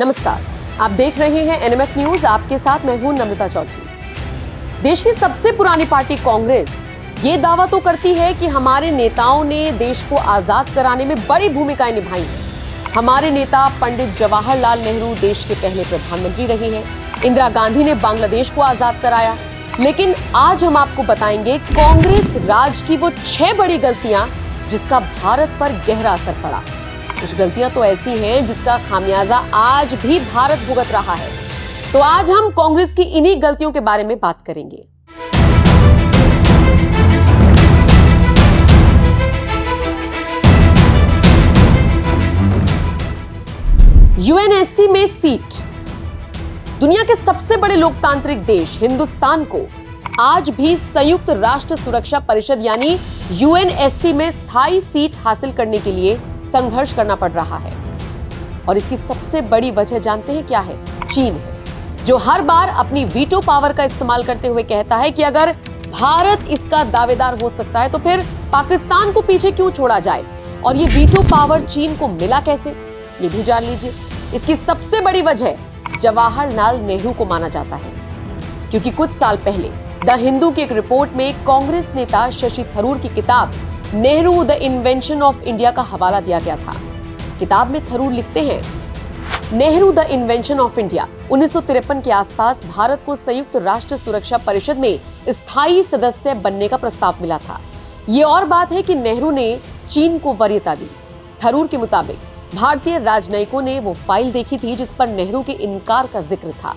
नमस्कार, आप देख रहे हैं एनएमएफ न्यूज। आपके साथ मैं हूं नम्रता चौधरी। देश की सबसे पुरानी पार्टी कांग्रेस ये दावा तो करती है कि हमारे नेताओं ने देश को आजाद कराने में बड़ी भूमिकाएं निभाई हैं। हमारे नेता पंडित जवाहरलाल नेहरू देश के पहले प्रधानमंत्री रहे हैं। इंदिरा गांधी ने बांग्लादेश को आजाद कराया। लेकिन आज हम आपको बताएंगे कांग्रेस राज की वो 6 बड़ी गलतियां जिसका भारत पर गहरा असर पड़ा। कुछ गलतियां तो ऐसी हैं जिसका खामियाजा आज भी भारत भुगत रहा है। तो आज हम कांग्रेस की इन्हीं गलतियों के बारे में बात करेंगे। यूएनएससी में सीट। दुनिया के सबसे बड़े लोकतांत्रिक देश हिंदुस्तान को आज भी संयुक्त राष्ट्र सुरक्षा परिषद यानी यूएनएससी में स्थायी सीट हासिल करने के लिए संघर्ष करना पड़ रहा है। और इसकी सबसे बड़ी वजह जानते हैं क्या है? चीन है, जो हर बार अपनी वीटो पावर का इस्तेमाल करते हुए कहता है कि अगर भारत इसका दावेदार हो सकता है तो फिर पाकिस्तान को पीछे क्यों छोड़ा जाए। और ये वीटो पावर चीन को मिला कैसे, ये भी जान लीजिए। इसकी सबसे बड़ी वजह जवाहरलाल नेहरू को माना जाता है, क्योंकि कुछ साल पहले द हिंदू की एक रिपोर्ट में कांग्रेस नेता शशि थरूर की किताब Nehru the invention of India का हवाला दिया गया था। किताब में थरूर लिखते हैं, Nehru the invention of India 1953 के आसपास भारत को संयुक्त राष्ट्र सुरक्षा परिषद में स्थायी सदस्य बनने का प्रस्ताव मिला था। ये और बात है कि नेहरू ने चीन को वरीयता दी। थरूर के मुताबिक भारतीय राजनयिकों ने वो फाइल देखी थी जिस पर नेहरू के इनकार का जिक्र था।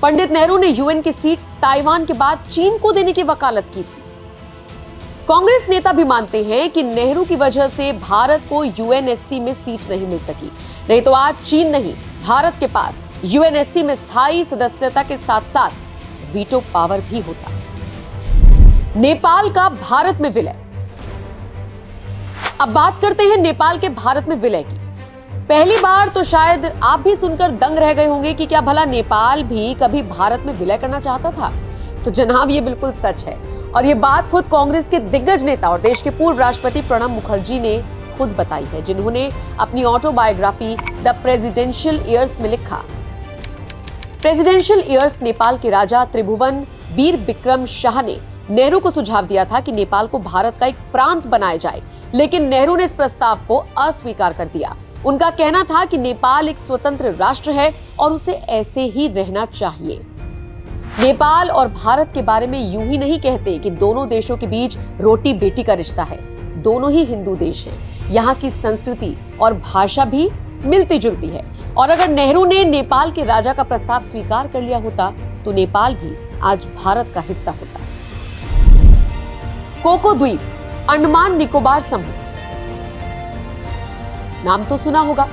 पंडित नेहरू ने यूएन की सीट ताइवान के बाद चीन को देने की वकालत की थी। कांग्रेस नेता भी मानते हैं कि नेहरू की वजह से भारत को यूएनएससी में सीट नहीं मिल सकी, नहीं तो आज चीन नहीं भारत के पास यूएनएससी में स्थायी सदस्यता के साथ साथ वीटो पावर भी होता। नेपाल का भारत में विलय। अब बात करते हैं नेपाल के भारत में विलय की। पहली बार तो शायद आप भी सुनकर दंग रह गए होंगे कि क्या भला नेपाल भी कभी भारत में विलय करना चाहता था। तो जनाब, ये बिल्कुल सच है और ये बात खुद कांग्रेस के दिग्गज नेता और देश के पूर्व राष्ट्रपति प्रणब मुखर्जी ने खुद बताई है, जिन्होंने अपनी ऑटोबायोग्राफी द प्रेसिडेंशियल ईयर्स में लिखा। प्रेसिडेंशियल ईयर्स नेपाल के राजा त्रिभुवन वीर विक्रम शाह ने नेहरू को सुझाव दिया था कि नेपाल को भारत का एक प्रांत बनाया जाए, लेकिन नेहरू ने इस प्रस्ताव को अस्वीकार कर दिया। उनका कहना था कि नेपाल एक स्वतंत्र राष्ट्र है और उसे ऐसे ही रहना चाहिए। नेपाल और भारत के बारे में यूं ही नहीं कहते कि दोनों देशों के बीच रोटी बेटी का रिश्ता है। दोनों ही हिंदू देश हैं। यहाँ की संस्कृति और भाषा भी मिलती जुलती है। और अगर नेहरू ने नेपाल के राजा का प्रस्ताव स्वीकार कर लिया होता तो नेपाल भी आज भारत का हिस्सा होता। कोको द्वीप, अंडमान निकोबार समूह, नाम तो सुना होगा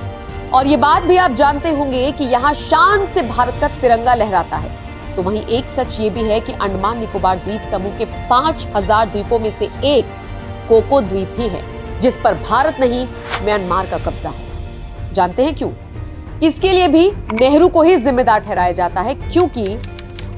और ये बात भी आप जानते होंगे कि यहाँ शान से भारत का तिरंगा लहराता है। तो वहीं एक सच ये भी है कि अंडमान निकोबार द्वीप समूह के 5000 द्वीपों में से एक कोको द्वीप ही है, जिस पर भारत नहीं म्यांमार का कब्जा है। जानते हैं क्यों? इसके लिए भी नेहरू को ही जिम्मेदार ठहराया जाता है, क्योंकि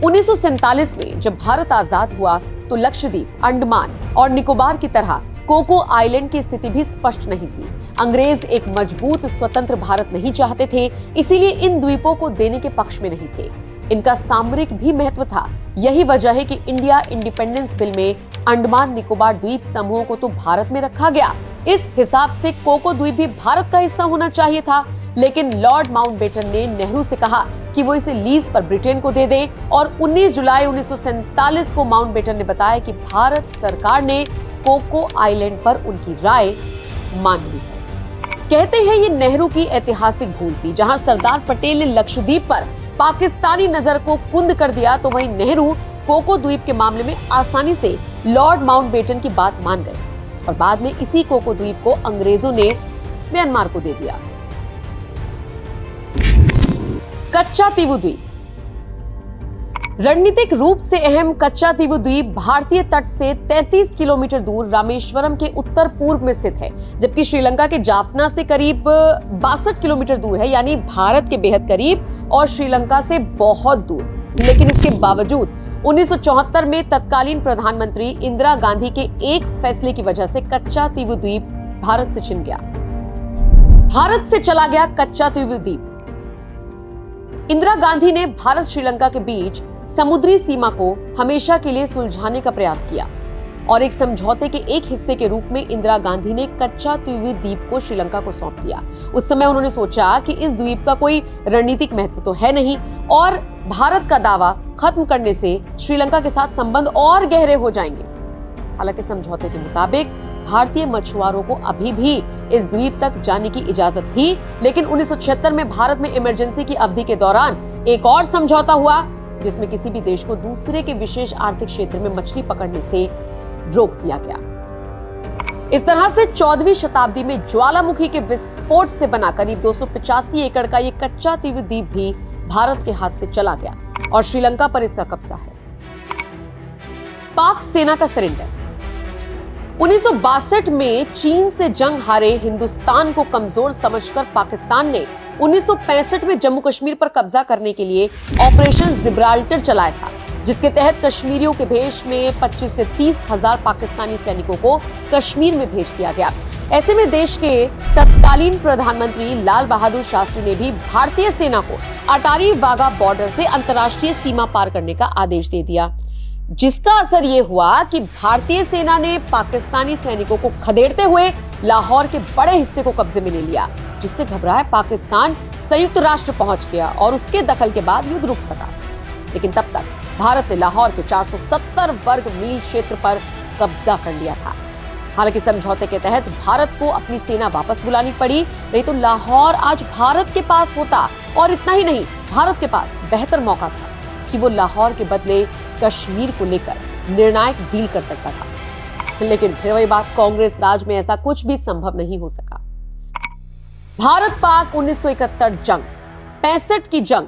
1947 में जब भारत आजाद हुआ तो लक्षद्वीप, अंडमान और निकोबार की तरह कोको आइलैंड की स्थिति भी स्पष्ट नहीं थी। अंग्रेज एक मजबूत स्वतंत्र भारत नहीं चाहते थे, इसीलिए इन द्वीपों को देने के पक्ष में नहीं थे। इनका सामरिक भी महत्व था। यही वजह है कि इंडिया इंडिपेंडेंस बिल में अंडमान निकोबार द्वीप समूह को तो भारत में रखा गया। इस हिसाब से कोको द्वीप भी भारत का हिस्सा होना चाहिए था, लेकिन लॉर्ड माउंटबेटन ने नेहरू से कहा कि वो इसे लीज पर ब्रिटेन को दे दें और 19 जुलाई 1947 को माउंटबेटन ने बताया कि भारत सरकार ने कोको आइलैंड पर उनकी राय मान ली है। कहते हैं ये नेहरू की ऐतिहासिक भूल थी। जहां सरदार पटेल ने लक्षद्वीप पर पाकिस्तानी नजर को कुंद कर दिया, तो वहीं नेहरू कोको द्वीप के मामले में आसानी से लॉर्ड माउंटबेटन की बात मान गए और बाद में इसी कोको द्वीप को अंग्रेजों ने म्यांमार को दे दिया। कच्चा तीवु द्वीप। रणनीतिक रूप से अहम कच्चा तीवु द्वीप भारतीय तट से 33 किलोमीटर दूर रामेश्वरम के उत्तर पूर्व में स्थित है, जबकि श्रीलंका के जाफना से करीब 62 किलोमीटर दूर है, यानी भारत के बेहद करीब और श्रीलंका से बहुत दूर। लेकिन इसके बावजूद 1974 में तत्कालीन प्रधानमंत्री इंदिरा गांधी के एक फैसले की वजह से कच्चा तीवु द्वीप भारत से छिन गया। भारत से चला गया कच्चा तीवु द्वीप। इंदिरा गांधी ने भारत श्रीलंका के बीच समुद्री सीमा को हमेशा के लिए सुलझाने का प्रयास किया और एक समझौते के एक हिस्से के रूप में इंदिरा गांधी ने कच्चा त्रिवीप द्वीप को श्रीलंका को सौंप दिया। उस समय उन्होंने सोचा कि इस द्वीप का कोई रणनीतिक महत्व तो है नहीं और भारत का दावा खत्म करने से श्रीलंका के साथ संबंध और गहरे हो जाएंगे। हालांकि समझौते के मुताबिक भारतीय मछुआरों को अभी भी इस द्वीप तक जाने की इजाजत थी, लेकिन 1976 में भारत में इमरजेंसी की अवधि के दौरान एक और समझौता हुआ जिसमें किसी भी देश को दूसरे के विशेष आर्थिक क्षेत्र में मछली पकड़ने से रोक दिया गया। इस तरह से 14वीं शताब्दी में ज्वालामुखी के विस्फोट से बना करीब 285 एकड़ का ये कच्चा त्रिवीप द्वीप भी भारत के हाथ से चला गया और श्रीलंका पर इसका कब्जा है। पाक सेना का सरेंडर। 1962 में चीन से जंग हारे हिंदुस्तान को कमजोर समझकर पाकिस्तान ने 1965 में जम्मू कश्मीर पर कब्जा करने के लिए ऑपरेशन जिब्राल्टर चलाया था, जिसके तहत कश्मीरियों के भेष में 25 से 30 हजार पाकिस्तानी सैनिकों को कश्मीर में भेज दिया गया। ऐसे में देश के तत्कालीन प्रधानमंत्री लाल बहादुर शास्त्री ने भी भारतीय सेना को अटारी वाघा बॉर्डर से अंतर्राष्ट्रीय सीमा पार करने का आदेश दे दिया, जिसका असर ये हुआ कि भारतीय सेना ने पाकिस्तानी सैनिकों को खदेड़ते हुए लाहौर के बड़े हिस्से को कब्जे में ले लिया, जिससे घबराए पाकिस्तान संयुक्त राष्ट्र पहुंच गया और उसके दखल के बाद युद्ध रुक सका। लेकिन तब तक भारत ने लाहौर के 470 वर्ग मील क्षेत्र पर कब्जा कर लिया था। हालांकि समझौते के तहत भारत को अपनी सेना वापस बुलानी पड़ी, नहीं तो लाहौर आज भारत के पास होता। और इतना ही नहीं, भारत के पास बेहतर मौका था कि वो लाहौर के बदले कश्मीर को लेकर निर्णायक डील कर सकता था। लेकिन फिर वही बात, कांग्रेस राज में ऐसा कुछ भी संभव नहीं हो सका। भारत पाक 1971 जंग, 65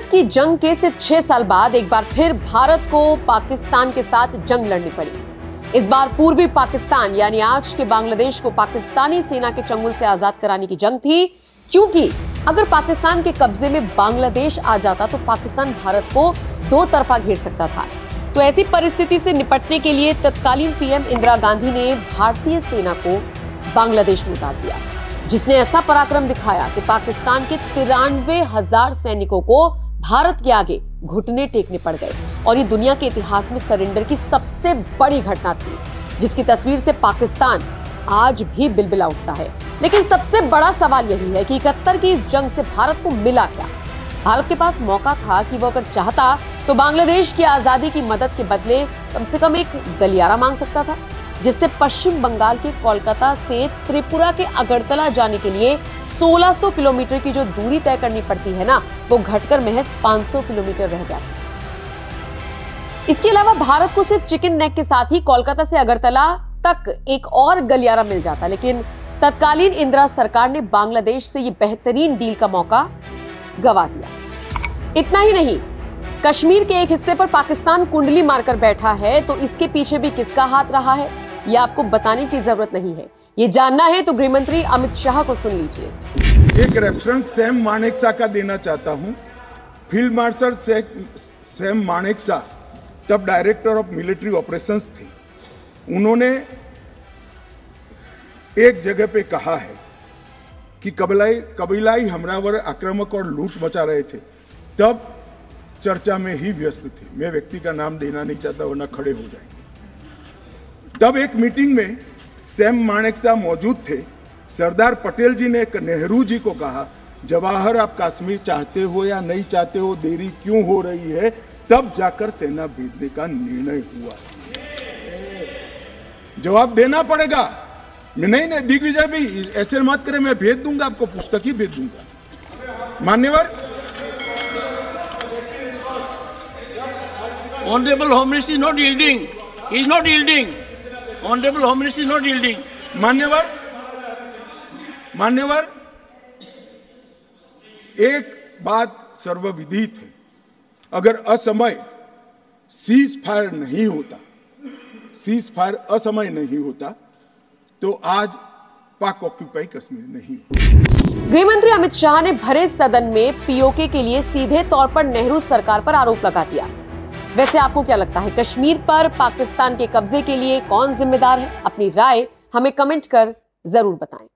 की जंग के सिर्फ 6 साल बाद एक बार फिर भारत को पाकिस्तान के साथ जंग लड़नी पड़ी। इस बार पूर्वी पाकिस्तान यानी आज के बांग्लादेश को पाकिस्तानी सेना के चंगुल से आजाद कराने की जंग थी, क्योंकि अगर पाकिस्तान के कब्जे में बांग्लादेश आ जाता तो पाकिस्तान भारत को दो तरफा घेर सकता था। तो ऐसी परिस्थिति से निपटने के लिए तत्कालीन पीएम इंदिरा गांधी ने भारतीय सेना को बांग्लादेश में उतार दिया, जिसने ऐसा पराक्रम दिखाया कि पाकिस्तान के 93,000 सैनिकों को भारत के आगे घुटने टेकने पड़ गए और ये दुनिया के इतिहास में सरेंडर की सबसे बड़ी घटना थी, जिसकी तस्वीर से पाकिस्तान आज भी बिलबिला उठता है। लेकिन सबसे बड़ा सवाल यही है कि 71 की इस जंग से भारत को मिला क्या? भारत के पास मौका था कि वो अगर चाहता तो बांग्लादेश की आजादी की मदद के बदले कम से कम एक गलियारा मांग सकता था, जिससे पश्चिम बंगाल के कोलकाता से त्रिपुरा के अगरतला जाने के लिए 1600 किलोमीटर की जो दूरी तय करनी पड़ती है ना, वो घटकर महज 500 किलोमीटर रह जाती। इसके अलावा भारत को सिर्फ चिकन नेक के साथ ही कोलकाता से अगरतला तक एक और गलियारा मिल जाता, लेकिन तत्कालीन इंदिरा सरकार ने बांग्लादेश से ये बेहतरीन डील का मौका गवा दिया। इतना ही नहीं, कश्मीर के एक हिस्से पर पाकिस्तान कुंडली मारकर बैठा है, तो इसके पीछे भी किसका हाथ रहा है ये आपको बताने की जरूरत नहीं है। ये जानना है तो गृह मंत्री अमित शाह को सुन लीजिए। एक रेफरेंस सैम मानेकशॉ का देना चाहता हूं। फील्ड मार्शल सैम मानेकशॉ तब डायरेक्टर ऑफ मिलिट्री ऑपरेशंस थे। उन्होंने एक जगह पे कहा है कि कबीलाई हमलावर आक्रामक और लूट मचा रहे थे, तब चर्चा में ही व्यस्त थे। मैं व्यक्ति का नाम देना नहीं चाहता वरना खड़े हो जाएंगे। तब एक मीटिंग में सैम मानेकशॉ मौजूद थे। सरदार पटेल जी ने नेहरू जी को कहा, जवाहर आप कश्मीर चाहते हो या नहीं चाहते हो, देरी क्यों हो रही है? तब जाकर सेना भेजने का निर्णय हुआ। जवाब देना पड़ेगा। नहीं दिग्विजय भी ऐसे मत करे, मैं भेज दूंगा आपको, पुस्तक ही भेज दूंगा। मान्यवर Honorable Home Minister is not yielding. He is not yielding. Honorable Home Minister is not yielding. मान्यवर एक बात सर्वविदित है, अगर असमय सीज फायर नहीं होता तो आज पाक ऑक्यूपाई कश्मीर नहीं। गृह मंत्री अमित शाह ने भरे सदन में पीओके के लिए सीधे तौर पर नेहरू सरकार पर आरोप लगा दिया। वैसे आपको क्या लगता है, कश्मीर पर पाकिस्तान के कब्जे के लिए कौन जिम्मेदार है? अपनी राय हमें कमेंट कर जरूर बताएं।